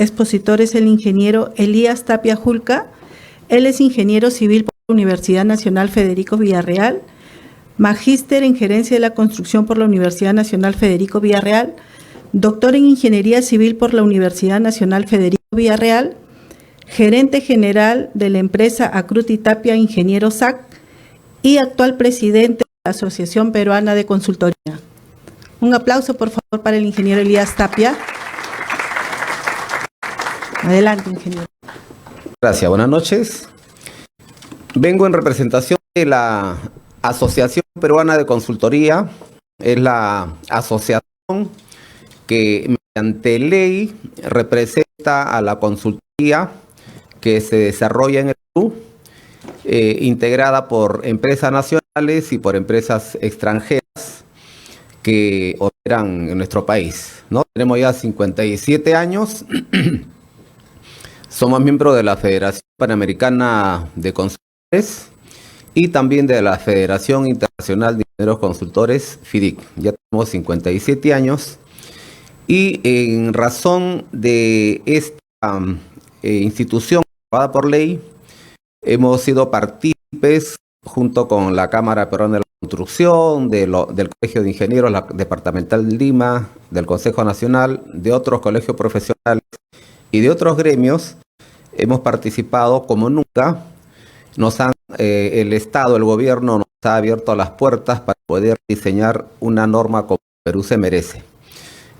Expositor es el ingeniero Elías Tapia Julca. Él es ingeniero civil por la Universidad Nacional Federico Villarreal, magíster en gerencia de la construcción por la Universidad Nacional Federico Villarreal, doctor en ingeniería civil por la Universidad Nacional Federico Villarreal, gerente general de la empresa Acruti Tapia Ingeniero SAC y actual presidente de la Asociación Peruana de Consultoría. Un aplauso, por favor, para el ingeniero Elías Tapia. Adelante, ingeniero. Gracias, buenas noches. Vengo en representación de la Asociación Peruana de Consultoría. Es la asociación que mediante ley representa a la consultoría que se desarrolla en el Perú, integrada por empresas nacionales y por empresas extranjeras que operan en nuestro país, ¿no? Tenemos ya 57 años. Somos miembros de la Federación Panamericana de Consultores y también de la Federación Internacional de Ingenieros Consultores, FIDIC. Ya tenemos 57 años y en razón de esta institución aprobada por ley, hemos sido partícipes junto con la Cámara Peruana de la Construcción, del Colegio de Ingenieros Departamental de Lima, del Consejo Nacional, de otros colegios profesionales y de otros gremios. Hemos participado como nunca. El Estado, el gobierno nos ha abierto las puertas para poder diseñar una norma como Perú se merece.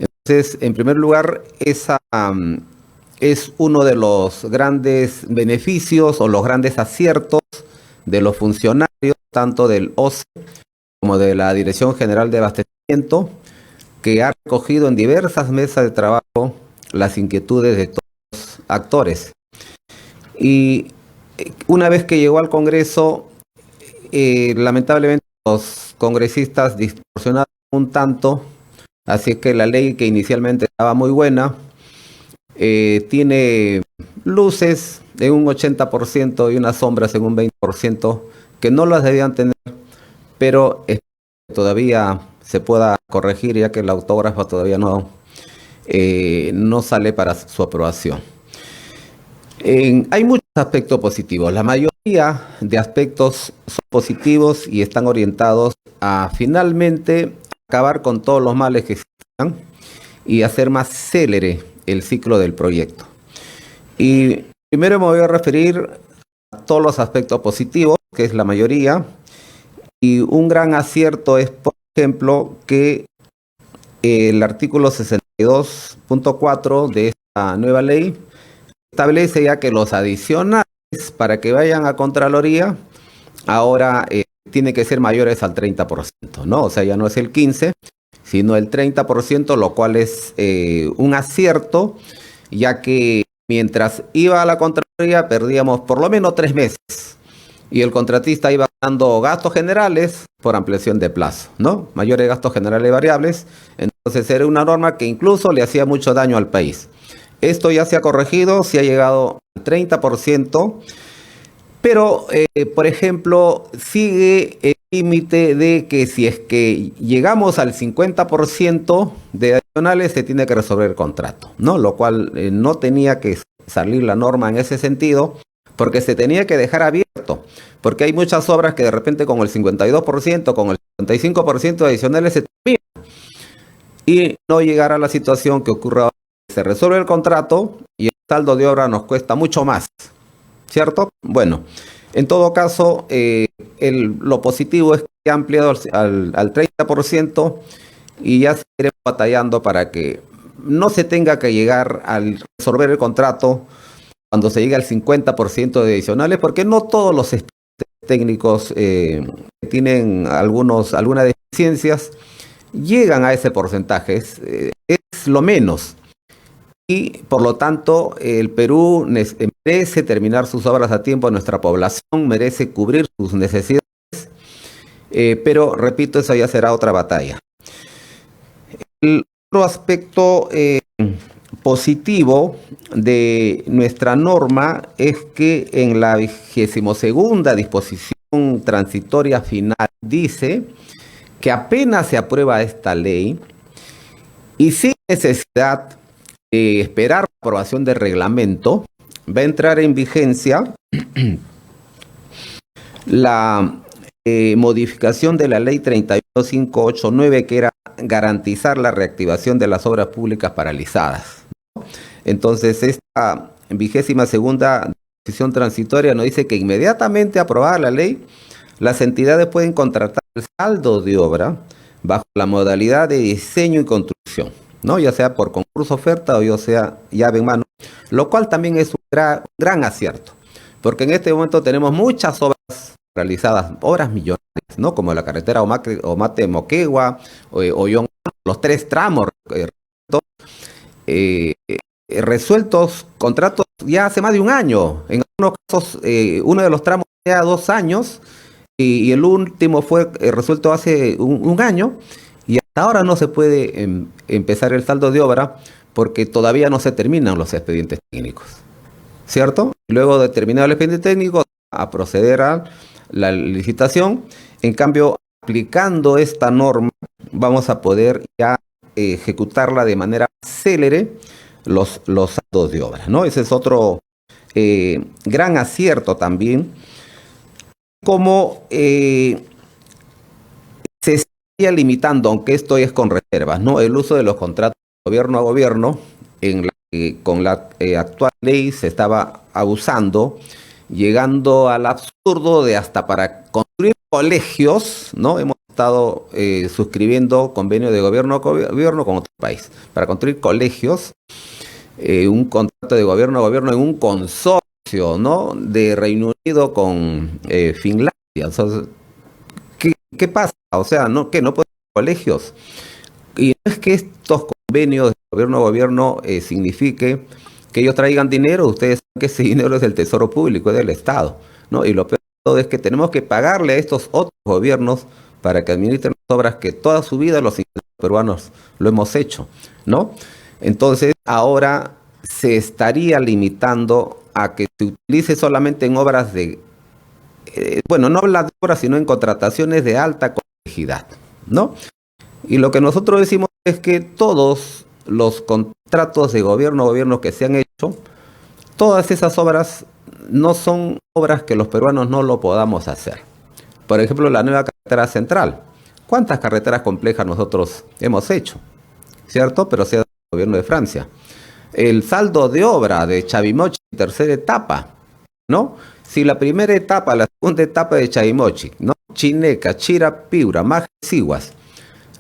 Entonces, en primer lugar, esa es uno de los grandes beneficios o los grandes aciertos de los funcionarios, tanto del OCE como de la Dirección General de Abastecimiento, que ha recogido en diversas mesas de trabajo las inquietudes de todos los actores. Y una vez que llegó al Congreso, lamentablemente los congresistas distorsionaron un tanto, así que la ley, que inicialmente estaba muy buena, tiene luces en un 80% y unas sombras en un 20% que no las debían tener, pero todavía se pueda corregir, ya que el autógrafo todavía no sale para su aprobación. Hay muchos aspectos positivos. La mayoría de aspectos son positivos y están orientados a finalmente acabar con todos los males que existan y hacer más célere el ciclo del proyecto. Y primero me voy a referir a todos los aspectos positivos, que es la mayoría, y un gran acierto es, por ejemplo, que el artículo 62.4 de esta nueva ley establece ya que los adicionales para que vayan a Contraloría ahora tiene que ser mayores al 30%, ¿no? O sea, ya no es el 15%, sino el 30%, lo cual es un acierto, ya que mientras iba a la Contraloría perdíamos por lo menos 3 meses y el contratista iba dando gastos generales por ampliación de plazo, ¿no? Mayores gastos generales variables. Entonces era una norma que incluso le hacía mucho daño al país. Esto ya se ha corregido, se ha llegado al 30%, pero, por ejemplo, sigue el límite de que si es que llegamos al 50% de adicionales, se tiene que resolver el contrato, ¿no? Lo cual no tenía que salir la norma en ese sentido, porque se tenía que dejar abierto, porque hay muchas obras que de repente con el 52%, con el 55% de adicionales se terminan, y no llegar a la situación que ocurre ahora. Se resuelve el contrato y el saldo de obra nos cuesta mucho más, ¿cierto? Bueno, en todo caso, lo positivo es que ha ampliado al 30% y ya seguiremos batallando para que no se tenga que llegar al resolver el contrato cuando se llegue al 50% de adicionales, porque no todos los técnicos que tienen algunas deficiencias llegan a ese porcentaje, es lo menos. Y por lo tanto, el Perú merece terminar sus obras a tiempo, nuestra población merece cubrir sus necesidades, pero repito, eso ya será otra batalla. El otro aspecto positivo de nuestra norma es que en la 22ª disposición transitoria final dice que apenas se aprueba esta ley y sin necesidad esperar la aprobación del reglamento, va a entrar en vigencia la modificación de la ley 31589, que era garantizar la reactivación de las obras públicas paralizadas. Entonces, esta 22ª disposición transitoria nos dice que inmediatamente aprobada la ley, las entidades pueden contratar el saldo de obra bajo la modalidad de diseño y construcción, ¿no? Ya sea por concurso, oferta o ya sea llave en mano, lo cual también es un gran acierto, porque en este momento tenemos muchas obras realizadas, obras millonarias, ¿no? Como la carretera Omate-Moquegua, Ollón, los 3 tramos resueltos, contratos ya hace más de un año, en algunos casos uno de los tramos ya 2 años, y el último fue resuelto hace un año, y hasta ahora no se puede empezar el saldo de obra porque todavía no se terminan los expedientes técnicos, ¿cierto? Luego de terminar el expediente técnico, a proceder a la licitación. En cambio, aplicando esta norma, vamos a poder ya ejecutarla de manera célere los saldos de obra, ¿no? Ese es otro gran acierto también, como se estaría limitando, aunque esto es con reservas, ¿no? El uso de los contratos de gobierno a gobierno, en la que con la actual ley se estaba abusando, llegando al absurdo de hasta para construir colegios, ¿no? Hemos estado suscribiendo convenios de gobierno a gobierno con otro país, para construir colegios, un contrato de gobierno a gobierno en un consorcio, ¿no? De Reino Unido con Finlandia. O sea, ¿qué pasa? O sea, ¿no? ¿Qué? ¿No pueden colegios? Y no es que estos convenios de gobierno a gobierno signifique que ellos traigan dinero. Ustedes saben que ese dinero es del Tesoro Público, es del Estado, ¿no? Y lo peor de todo es que tenemos que pagarle a estos otros gobiernos para que administren las obras que toda su vida los peruanos lo hemos hecho, ¿no? Entonces, ahora se estaría limitando a que se utilice solamente en obras de, bueno, no habla de obras, sino en contrataciones de alta complejidad, ¿no? Y lo que nosotros decimos es que todos los contratos de gobierno a gobierno que se han hecho, todas esas obras no son obras que los peruanos no lo podamos hacer. Por ejemplo, la nueva carretera central. ¿Cuántas carreteras complejas nosotros hemos hecho? ¿Cierto? Pero se ha dado el gobierno de Francia. El saldo de obra de Chavimochi, tercera etapa, ¿no? Si la primera etapa, la segunda etapa de Chavimochi, ¿no? Chineca, Chira, Piura, Maje, Siguas,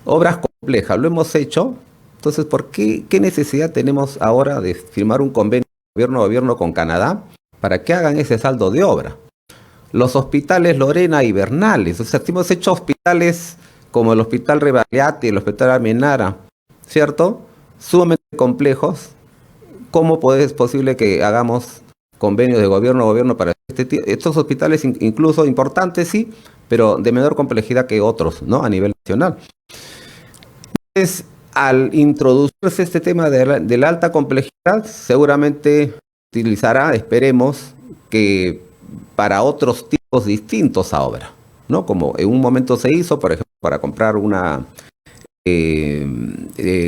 obras complejas, lo hemos hecho. Entonces, ¿qué necesidad tenemos ahora de firmar un convenio gobierno a gobierno con Canadá para que hagan ese saldo de obra? Los hospitales Lorena y Bernales, o sea, hemos hecho hospitales como el Hospital Rebagliati, el Hospital Almenara, ¿cierto? Sumamente complejos. ¿Cómo es posible que hagamos convenios de gobierno a gobierno para estos hospitales, incluso importantes, sí, pero de menor complejidad que otros, ¿no? A nivel nacional. Entonces, al introducirse este tema de la alta complejidad, seguramente utilizará, esperemos, que para otros tipos distintos a obra, ¿no? Como en un momento se hizo, por ejemplo, para comprar una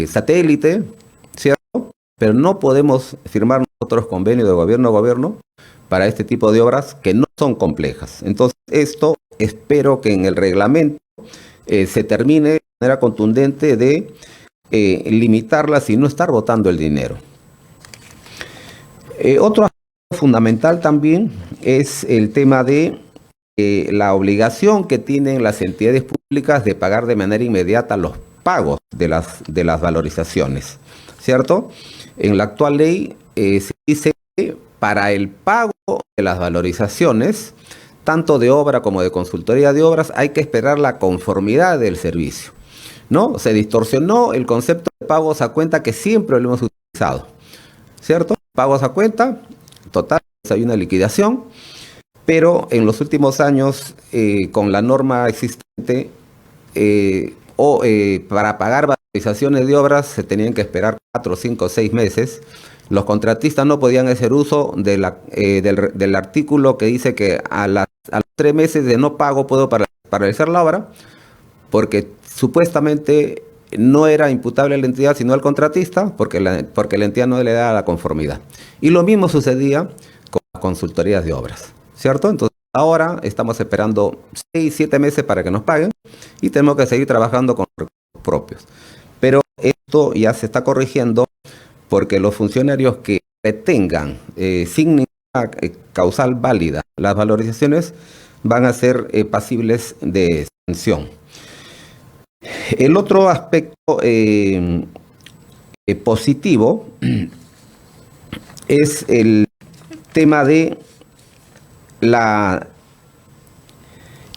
satélite, ¿cierto? Pero no podemos firmar nosotros convenios de gobierno a gobierno para este tipo de obras que no son complejas. Entonces, esto espero que en el reglamento se termine de manera contundente de limitarlas y no estar botando el dinero. Otro aspecto fundamental también es el tema de la obligación que tienen las entidades públicas de pagar de manera inmediata los pagos de las valorizaciones, ¿cierto? En la actual ley se dice que para el pago de las valorizaciones, tanto de obra como de consultoría de obras, hay que esperar la conformidad del servicio, ¿no? Se distorsionó el concepto de pagos a cuenta que siempre lo hemos utilizado, ¿cierto? Pagos a cuenta, total, hay una liquidación, pero en los últimos años, con la norma existente, para pagar valorizaciones de obras se tenían que esperar 4, 5, 6 meses. Los contratistas no podían hacer uso del artículo que dice que a los 3 meses de no pago puedo paralizar la obra, porque supuestamente no era imputable a la entidad sino al contratista porque la entidad no le da la conformidad. Y lo mismo sucedía con las consultorías de obras, ¿cierto? Entonces ahora estamos esperando 6, 7 meses para que nos paguen y tenemos que seguir trabajando con recursos propios. Pero esto ya se está corrigiendo porque los funcionarios que retengan sin ninguna causal válida las valorizaciones van a ser pasibles de sanción. El otro aspecto positivo es el tema de la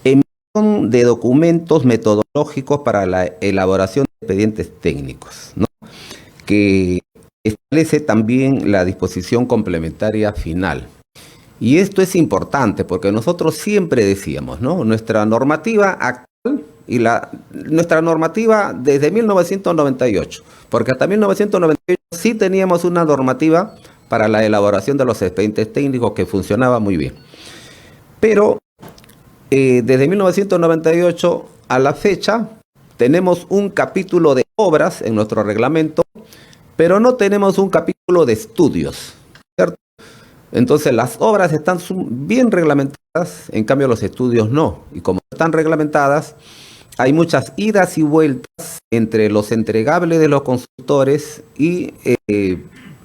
emisión de documentos metodológicos para la elaboración de expedientes técnicos, ¿no? Que establece también la disposición complementaria final. Y esto es importante porque nosotros siempre decíamos, ¿no? Nuestra normativa actual y nuestra normativa desde 1998, porque hasta 1998 sí teníamos una normativa para la elaboración de los expedientes técnicos que funcionaba muy bien. Pero desde 1998 a la fecha tenemos un capítulo de obras en nuestro reglamento, pero no tenemos un capítulo de estudios, ¿cierto? Entonces las obras están bien reglamentadas, en cambio los estudios no. Y como están reglamentadas, hay muchas idas y vueltas entre los entregables de los consultores y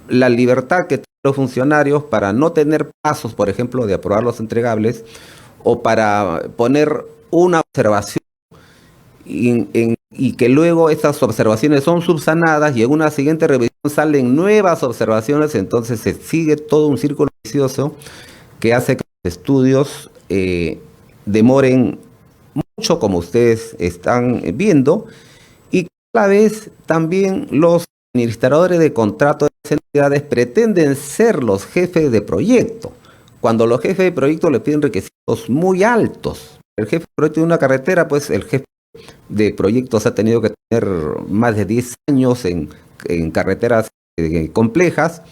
la libertad que tienen los funcionarios para no tener pasos, por ejemplo, de aprobar los entregables o para poner una observación y que luego estas observaciones son subsanadas y en una siguiente revisión salen nuevas observaciones, entonces se sigue todo un círculo vicioso que hace que los estudios demoren mucho, como ustedes están viendo, y a la vez también los administradores de contratos de las entidades pretenden ser los jefes de proyecto, cuando los jefes de proyecto le piden requisitos muy altos. El jefe de proyecto de una carretera, pues el jefe de proyectos ha tenido que tener más de 10 años en carreteras complejas,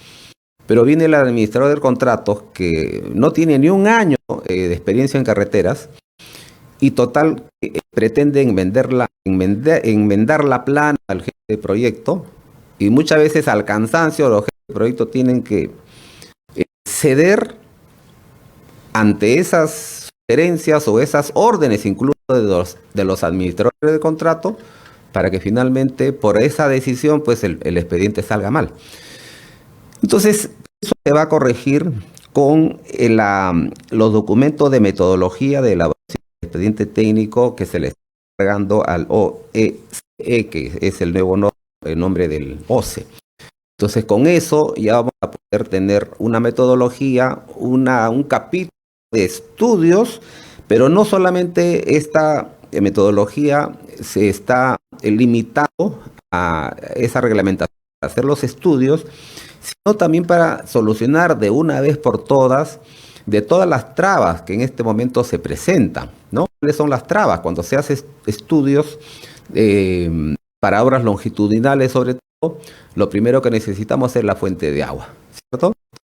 pero viene el administrador del contrato que no tiene ni un año de experiencia en carreteras y total pretende enmendar la plana al jefe de proyecto y muchas veces al cansancio los jefes de proyecto tienen que ceder ante esas sugerencias o esas órdenes incluso de los administradores de contrato para que finalmente por esa decisión pues el expediente salga mal. Entonces eso se va a corregir con los documentos de metodología de elaboración del expediente técnico que se le está entregando al OECE, que es el nuevo nombre del OCE. Entonces con eso ya vamos a poder tener una metodología, un capítulo de estudios, pero no solamente esta metodología se está limitado a esa reglamentación para hacer los estudios, sino también para solucionar de una vez por todas de todas las trabas que en este momento se presentan, ¿no? ¿Cuáles son las trabas? Cuando se hace estudios para obras longitudinales, sobre todo, lo primero que necesitamos es la fuente de agua, ¿cierto?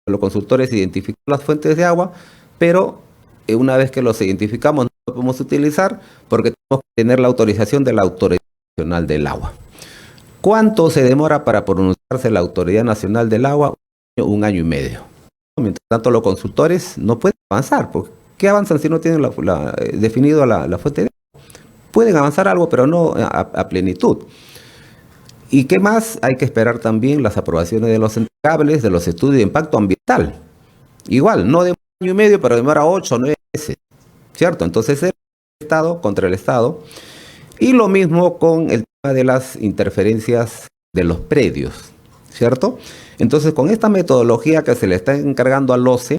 Los consultores identifican las fuentes de agua, pero una vez que los identificamos no los podemos utilizar porque tenemos que tener la autorización de la Autoridad Nacional del Agua. ¿Cuánto se demora para pronunciarse la Autoridad Nacional del Agua? 1 año y medio. Mientras tanto, los consultores no pueden avanzar. ¿Por qué avanzan si no tienen definido la fuente de agua? Pueden avanzar algo, pero no a plenitud. ¿Y qué más? Hay que esperar también las aprobaciones de los entregables, de los estudios de impacto ambiental. Igual, no demora 1 año y medio, pero demora 8 o 9 meses, ¿cierto? Entonces, el Estado contra el Estado. Y lo mismo con el tema de las interferencias de los predios, ¿cierto? Entonces, con esta metodología que se le está encargando al OCE,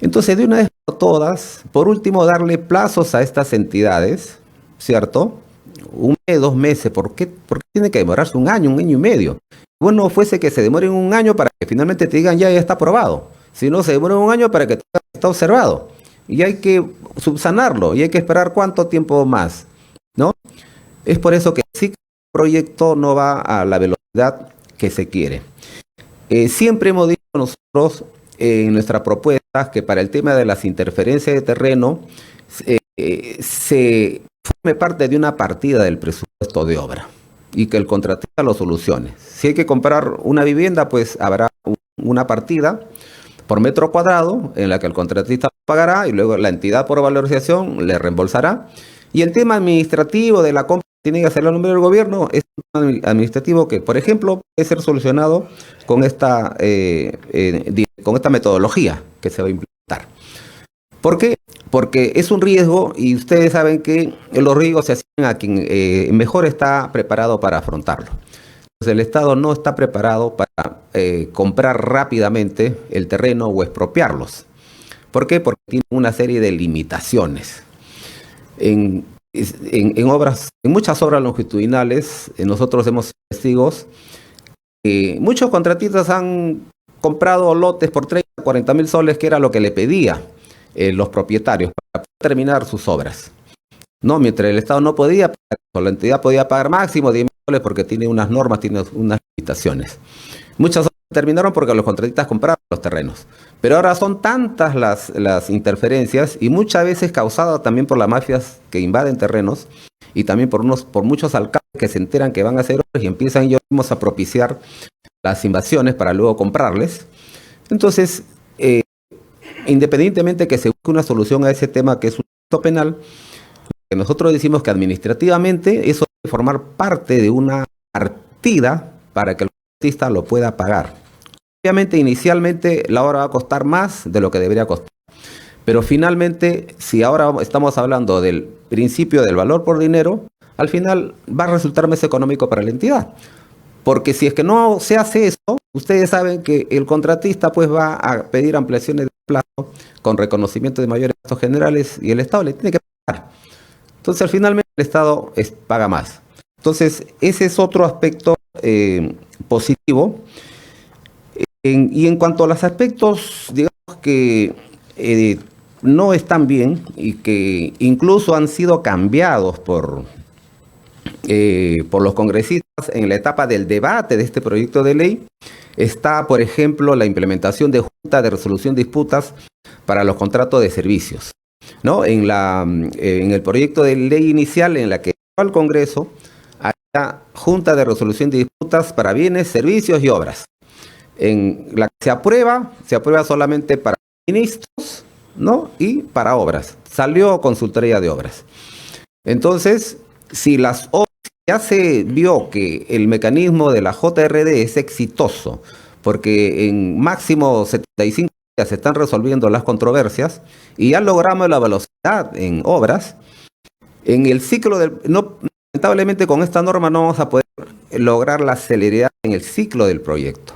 entonces de una vez por todas, por último, darle plazos a estas entidades, ¿cierto? 1 mes, 2 meses, ¿por qué tiene que demorarse 1 año, 1 año y medio? Bueno, fuese que se demoren 1 año para que finalmente te digan ya está aprobado. Si no, se demora 1 año para que está observado. Y hay que subsanarlo y hay que esperar cuánto tiempo más, ¿no? Es por eso que sí, el proyecto no va a la velocidad que se quiere. Siempre hemos dicho nosotros en nuestras propuestas que para el tema de las interferencias de terreno se forme parte de una partida del presupuesto de obra, y que el contratista lo solucione. Si hay que comprar una vivienda, pues habrá una partida por metro cuadrado en la que el contratista pagará y luego la entidad por valorización le reembolsará. Y el tema administrativo de la compra tiene que hacerlo a nombre del gobierno, es un tema administrativo que, por ejemplo, puede ser solucionado con esta metodología que se va a implementar. ¿Por qué? Porque es un riesgo y ustedes saben que los riesgos se asignan a quien mejor está preparado para afrontarlo. Entonces, el Estado no está preparado para comprar rápidamente el terreno o expropiarlos. ¿Por qué? Porque tiene una serie de limitaciones. En muchas obras longitudinales, nosotros hemos sido testigos, muchos contratistas han comprado lotes por 30, 40 mil soles, que era lo que le pedía los propietarios para terminar sus obras. No, mientras el Estado no podía pagar, o la entidad podía pagar máximo 10 mil soles porque tiene unas normas, tiene unas limitaciones. Muchas obras terminaron porque los contratistas compraron los terrenos. Pero ahora son tantas las interferencias y muchas veces causadas también por las mafias que invaden terrenos y también por muchos alcaldes que se enteran que van a hacer obras y empiezan ellos mismos a propiciar las invasiones para luego comprarles. Entonces, independientemente que se busque una solución a ese tema que es un delito penal, que nosotros decimos que administrativamente eso debe formar parte de una partida para que el contratista lo pueda pagar. Obviamente, inicialmente la obra va a costar más de lo que debería costar. Pero finalmente, si ahora estamos hablando del principio del valor por dinero, al final va a resultar más económico para la entidad. Porque si es que no se hace eso, ustedes saben que el contratista pues va a pedir ampliaciones de plazo con reconocimiento de mayores gastos generales y el Estado le tiene que pagar. Entonces, al final el Estado paga más. Entonces, ese es otro aspecto positivo. Y en cuanto a los aspectos, digamos que no están bien y que incluso han sido cambiados por los congresistas en la etapa del debate de este proyecto de ley, está, por ejemplo, la implementación de junta de resolución de disputas para los contratos de servicios, ¿no? En el proyecto de ley inicial en la que llegó al Congreso, hay la junta de resolución de disputas para bienes, servicios y obras. En la que se aprueba solamente para ministros, ¿no? Y para obras. Salió consultoría de obras. Entonces, si las obras, ya se vio que el mecanismo de la JRD es exitoso, porque en máximo 75 días se están resolviendo las controversias y ya logramos la velocidad en obras, en el ciclo lamentablemente con esta norma no vamos a poder lograr la celeridad en el ciclo del proyecto,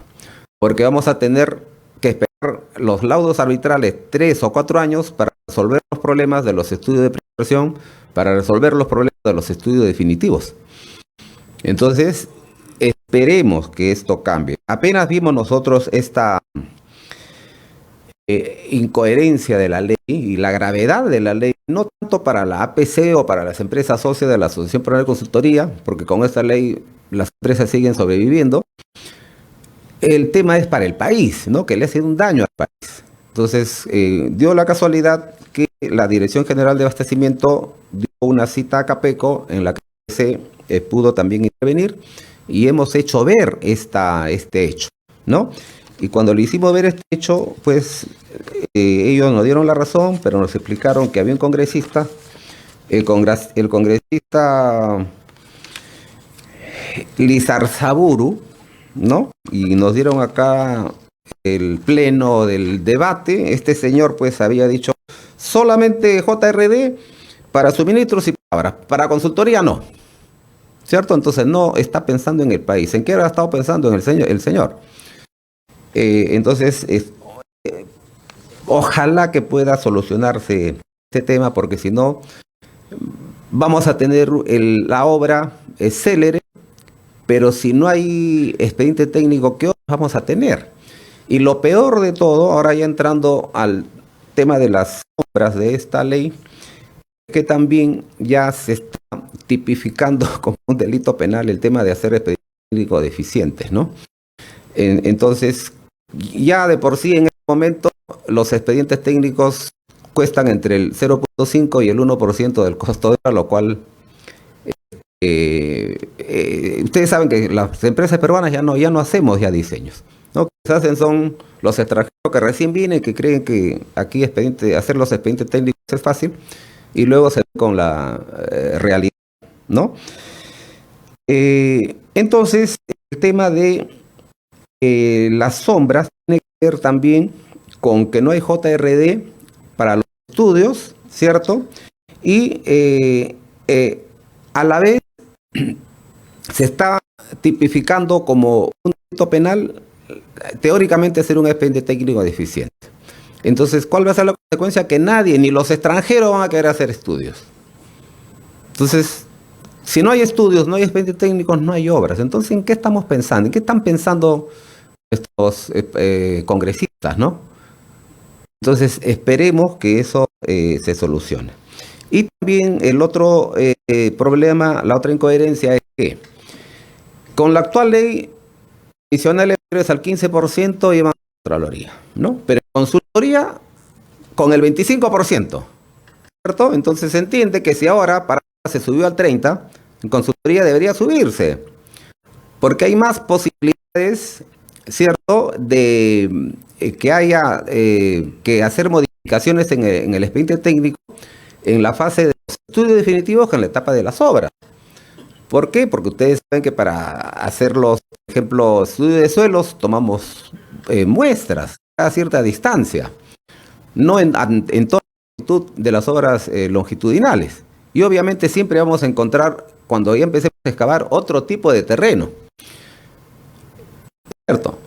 porque vamos a tener que esperar los laudos arbitrales 3 o 4 años para resolver los problemas de los estudios de preversión, para resolver los problemas de los estudios definitivos. Entonces, esperemos que esto cambie. Apenas vimos nosotros esta incoherencia de la ley y la gravedad de la ley, no tanto para la APC o para las empresas socias de la Asociación Peruana de Consultoría, porque con esta ley las empresas siguen sobreviviendo. El tema es para el país, ¿no? Que le hace un daño al país. Entonces, dio la casualidad que la Dirección General de Abastecimiento dio una cita a Capeco en la que se pudo también intervenir y hemos hecho ver este hecho, ¿no? Y cuando le hicimos ver este hecho, pues ellos nos dieron la razón, pero nos explicaron que había un congresista, el congresista Lizarzaburu, ¿no? Y nos dieron acá el pleno del debate. Este señor pues había dicho solamente JRD para suministros y palabras, para consultoría no, ¿cierto? Entonces no está pensando en el país. ¿En qué ha estado pensando en el señor? Entonces, ojalá que pueda solucionarse este tema, porque si no, vamos a tener la obra célere, pero si no hay expediente técnico, ¿qué vamos a tener? Y lo peor de todo, ahora ya entrando al tema de las obras de esta ley, que también ya se está tipificando como un delito penal el tema de hacer expedientes técnicos deficientes, ¿no? Entonces, ya de por sí en este momento los expedientes técnicos cuestan entre el 0.5 y el 1% del costo de obra, lo cual ustedes saben que las empresas peruanas ya no hacemos ya diseños, ¿no? Lo que se hacen son los extranjeros que recién vienen, que creen que aquí hacer los expedientes técnicos es fácil, y luego se ve con la realidad, ¿no? Entonces, el tema de las sombras tiene que ver también con que no hay JRD para los estudios, ¿cierto? Y a la vez se está tipificando como un delito penal, teóricamente, ser un expediente técnico deficiente. Entonces, ¿cuál va a ser la consecuencia? Que nadie, ni los extranjeros, van a querer hacer estudios. Entonces, si no hay estudios, no hay expedientes técnicos, no hay obras. Entonces, ¿en qué estamos pensando? ¿En qué están pensando estos congresistas, no? Entonces, esperemos que eso se solucione. Y también el otro problema, la otra incoherencia es que con la actual ley, adicionales al 15% llevan Contraloría, ¿no? Pero en consultoría con el 25%, ¿cierto? Entonces se entiende que si ahora para se subió al 30%, en consultoría debería subirse, porque hay más posibilidades, ¿cierto?, de que haya que hacer modificaciones en el expediente técnico en la fase de los estudios definitivos que en la etapa de las obras. ¿Por qué? Porque ustedes saben que para hacer los, por ejemplo, estudios de suelos tomamos muestras a cierta distancia, no en toda la longitud de las obras longitudinales. Y obviamente siempre vamos a encontrar, cuando ya empecemos a excavar, otro tipo de terreno, ¿cierto?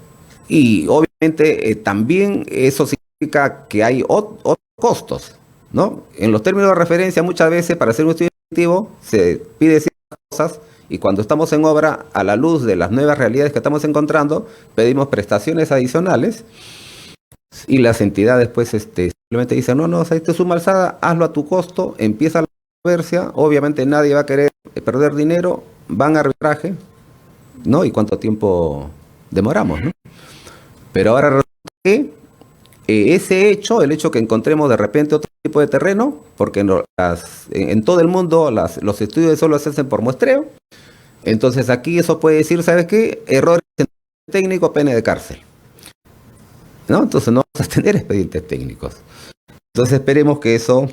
Y obviamente también eso significa que hay otros costos, ¿no? En los términos de referencia, muchas veces para hacer un estudio definitivo se pide ciertas cosas, y cuando estamos en obra, a la luz de las nuevas realidades que estamos encontrando, pedimos prestaciones adicionales, y las entidades pues simplemente dicen, no, esto es una alzada, hazlo a tu costo, empieza la controversia, obviamente nadie va a querer perder dinero, van a arbitraje, ¿no? ¿Y cuánto tiempo demoramos, no? Pero ahora resulta que ese hecho, el hecho que encontremos de repente otro tipo de terreno, porque en todo el mundo los estudios de suelo se hacen por muestreo, entonces aquí eso puede decir, ¿sabes qué? Error técnico, pena de cárcel, ¿no? Entonces no vamos a tener expedientes técnicos. Entonces esperemos que eso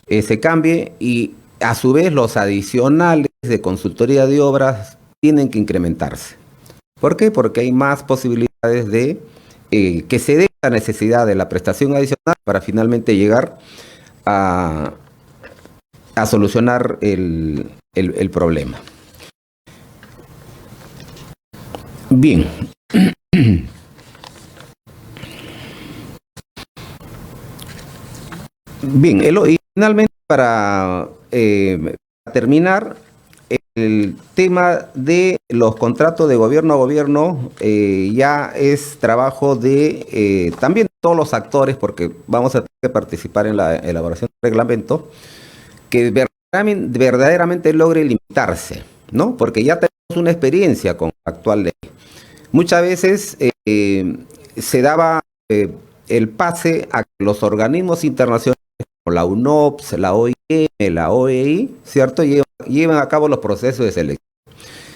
se cambie, y a su vez los adicionales de consultoría de obras tienen que incrementarse. ¿Por qué? Porque hay más posibilidades de que se dé la necesidad de la prestación adicional para finalmente llegar a solucionar el problema. Bien. Bien, y finalmente para terminar, el tema de los contratos de gobierno a gobierno ya es trabajo de también todos los actores, porque vamos a tener que participar en la elaboración del reglamento, que verdaderamente logre limitarse, ¿no? Porque ya tenemos una experiencia con la actual ley. Muchas veces se daba el pase a que los organismos internacionales como la UNOPS, la OIM, la OEI, ¿cierto?, llevan a cabo los procesos de selección.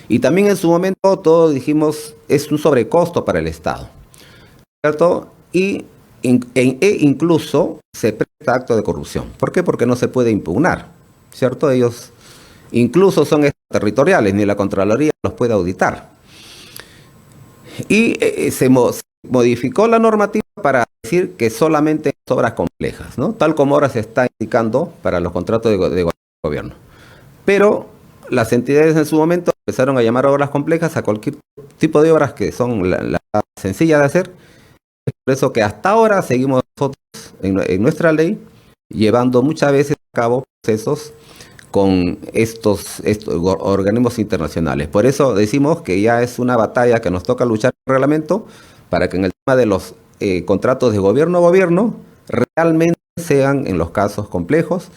Y también en su momento todos dijimos, es un sobrecosto para el Estado, ¿cierto? Y incluso se presta acto de corrupción. ¿Por qué? Porque no se puede impugnar, ¿cierto? Ellos incluso son extraterritoriales, ni la Contraloría los puede auditar. Y se modificó la normativa para decir que solamente en obras complejas, ¿no? Tal como ahora se está indicando para los contratos de gobierno. Pero las entidades en su momento empezaron a llamar obras complejas a cualquier tipo de obras que son la sencilla de hacer. Es por eso que hasta ahora seguimos nosotros en nuestra ley llevando muchas veces a cabo procesos con estos organismos internacionales. Por eso decimos que ya es una batalla que nos toca luchar en el reglamento para que en el tema de los contratos de gobierno a gobierno realmente sean en los casos complejos,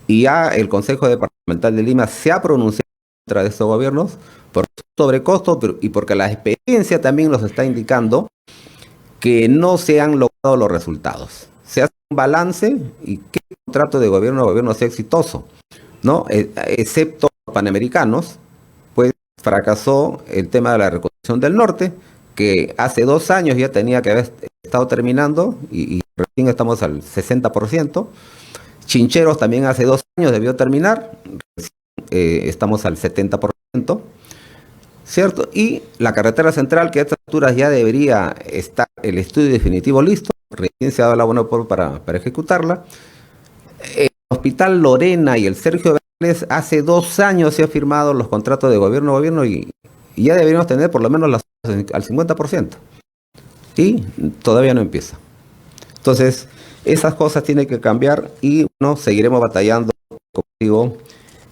y ya el Consejo Departamental de Lima se ha pronunciado contra de estos gobiernos por sobrecosto y porque la experiencia también nos está indicando que no se han logrado los resultados. Se hace un balance y que el contrato de gobierno a gobierno sea exitoso, ¿no? Excepto los panamericanos, fracasó el tema de la reconstrucción del norte, que hace 2 años ya tenía que haber estado terminando y recién estamos al 60%. Chincheros también hace 2 años debió terminar, estamos al 70%, ¿cierto? Y la carretera central, que a estas alturas ya debería estar el estudio definitivo listo, recién se ha dado la buena para ejecutarla. El Hospital Lorena y el Sergio Vélez, hace 2 años se han firmado los contratos de gobierno y ya deberíamos tener por lo menos las al 50%. Y todavía no empieza. Entonces, esas cosas tienen que cambiar y bueno, seguiremos batallando, como digo,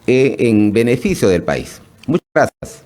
en beneficio del país. Muchas gracias.